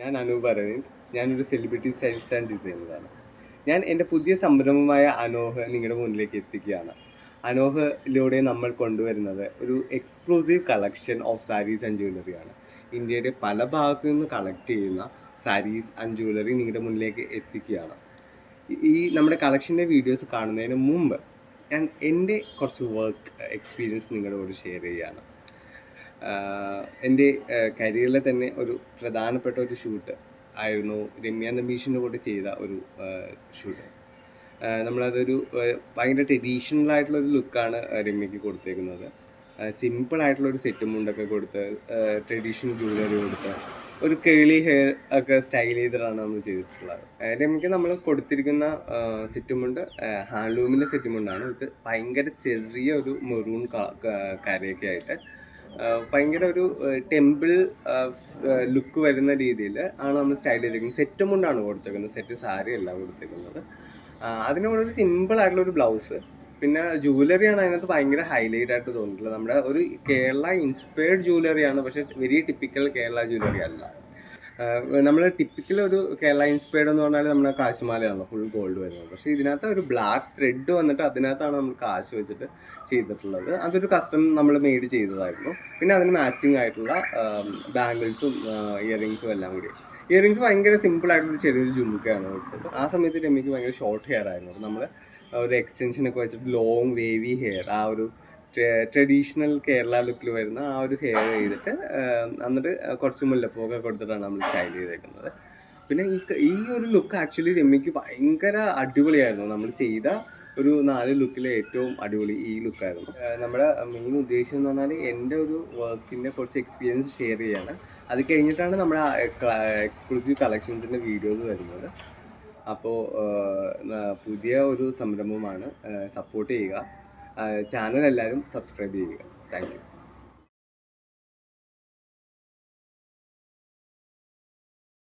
ഞാൻ അനൂപ് അരവിന്ദ്. ഞാനൊരു celebrity stylist and ഡിസൈനറാണ്. ഞാൻ എൻ്റെ പുതിയ സംരംഭമായ അനോഹ് നിങ്ങളുടെ മുന്നിലേക്ക് എത്തിക്കുകയാണ്. അനോഹിലൂടെ നമ്മൾ കൊണ്ടുവരുന്നത് ഒരു exclusive collection of saris and ജ്വല്ലറിയാണ്. ഇന്ത്യയുടെ പല ഭാഗത്തു നിന്ന് കളക്ട് ചെയ്യുന്ന സാരീസ് ആൻഡ് ജ്വല്ലറി നിങ്ങളുടെ മുന്നിലേക്ക് എത്തിക്കുകയാണ്. ഈ നമ്മുടെ കളക്ഷൻ്റെ വീഡിയോസ് കാണുന്നതിന് മുമ്പ് ഞാൻ എൻ്റെ കുറച്ച് വർക്ക് എക്സ്പീരിയൻസ് നിങ്ങളോട് ഷെയർ ചെയ്യുകയാണ്. എൻ്റെ കരിയറിലെ തന്നെ ഒരു പ്രധാനപ്പെട്ട ഒരു ഷൂട്ട് ആയിരുന്നു രമ്യ നമ്പീഷിൻ്റെ കൂടെ ചെയ്ത ഒരു ഷൂട്ട്. നമ്മളതൊരു ഭയങ്കര ട്രഡീഷണൽ ആയിട്ടുള്ളൊരു ലുക്കാണ് രമ്യയ്ക്ക് കൊടുത്തേക്കുന്നത്. സിമ്പിൾ ആയിട്ടുള്ളൊരു സെറ്റും മുണ്ടൊക്കെ കൊടുത്ത് ട്രഡീഷണൽ ജ്വല്ലറി കൊടുത്ത് ഒരു കേളി ഹെയർ ഒക്കെ സ്റ്റൈൽ ചെയ്തിട്ടാണ് നമ്മൾ ചെയ്തിട്ടുള്ളത്. രമ്യയ്ക്ക് നമ്മൾ കൊടുത്തിരിക്കുന്ന സെറ്റുമുണ്ട് ഹാൻഡ്ലൂമിൻ്റെ സെറ്റുമുണ്ടാണ്. ഇത് ഭയങ്കര ചെറിയ ഒരു മെറൂൺ കരയൊക്കെ ആയിട്ട് ഭയങ്കര ഒരു ടെമ്പിൾ ലുക്ക് വരുന്ന രീതിയിൽ ആണ് നമ്മൾ സ്റ്റൈൽ ചെയ്തിരിക്കുന്നത്. സെറ്റും കൊണ്ടാണ് കൊടുത്തേക്കുന്നത്, സെറ്റ് സാരി അല്ല കൊടുത്തേക്കുന്നത്. അതിനോട് ഒരു സിമ്പിൾ ആയിട്ടുള്ള ഒരു ബ്ലൗസ്, പിന്നെ ജ്വല്ലറിയാണ് അതിനകത്ത് ഭയങ്കര ഹൈലൈറ്റ് ആയിട്ട് തോന്നിയിട്ടുള്ളത്. നമ്മുടെ ഒരു കേരള ഇൻസ്പയർഡ് ജ്വല്ലറിയാണ്, പക്ഷെ വെരി ടിപ്പിക്കൽ കേരള ജ്വല്ലറി അല്ല. നമ്മൾ ടിപ്പിക്കൽ ഒരു കേരള ഇൻസ്പയർഡ് എന്ന് പറഞ്ഞാൽ നമ്മുടെ കാശുമാലയാണല്ലോ ഫുൾ ഗോൾഡ് വരുന്നത്. പക്ഷേ ഇതിനകത്ത് ഒരു ബ്ലാക്ക് ത്രെഡ് വന്നിട്ട് അതിനകത്താണ് നമ്മൾ കാശ് വെച്ചിട്ട് ചെയ്തിട്ടുള്ളത്. അതൊരു കസ്റ്റം നമ്മൾ മെയ്ഡ് ചെയ്തതായിരുന്നു. പിന്നെ അതിന് മാച്ചിങ് ആയിട്ടുള്ള ബാംഗിൾസും ഇയറിങ്സും എല്ലാം കൂടി. ഇയറിങ്സ് ഭയങ്കര സിമ്പിൾ ആയിട്ടുള്ള ചെറിയൊരു ജുമുക്കയാണ് കൊടുത്തത്. ആ സമയത്ത് രമ്യക്ക് ഭയങ്കര ഷോർട്ട് ഹെയർ ആയിരുന്നു. അപ്പോൾ നമ്മൾ ഒരു എക്സ്റ്റൻഷനൊക്കെ വെച്ചിട്ട് ലോങ് വേവി ഹെയർ, ആ ഒരു ട്രഡീഷണൽ കേരള ലുക്കിൽ വരുന്ന ആ ഒരു ഹെയർ ചെയ്തിട്ട് എന്നിട്ട് കുറച്ച് മുല്ലപ്പൂവൊക്കെ കൊടുത്തിട്ടാണ് നമ്മൾ സ്റ്റൈൽ ചെയ്തേക്കുന്നത്. പിന്നെ ഈ ഒരു ലുക്ക് ആക്ച്വലി രമ്യക്ക് ഭയങ്കര അടിപൊളിയായിരുന്നു. നമ്മൾ ചെയ്ത ഒരു 4 ലുക്കിലെ ഏറ്റവും അടിപൊളി ഈ ലുക്കായിരുന്നു. നമ്മുടെ മെയിൻ ഉദ്ദേശം എന്ന് പറഞ്ഞാൽ എൻ്റെ ഒരു വർക്കിൻ്റെ കുറച്ച് എക്സ്പീരിയൻസ് ഷെയർ ചെയ്യാണ്. അത് കഴിഞ്ഞിട്ടാണ് നമ്മുടെ എക്സ്ക്ലൂസീവ് കളക്ഷൻസിൻ്റെ വീഡിയോസ് വരുന്നത്. അപ്പോൾ പുതിയ ഒരു സംരംഭമാണ്, സപ്പോർട്ട് ചെയ്യുക. ചാനൽ എല്ലാവരും സബ്സ്ക്രൈബ് ചെയ്യുക. Thank you.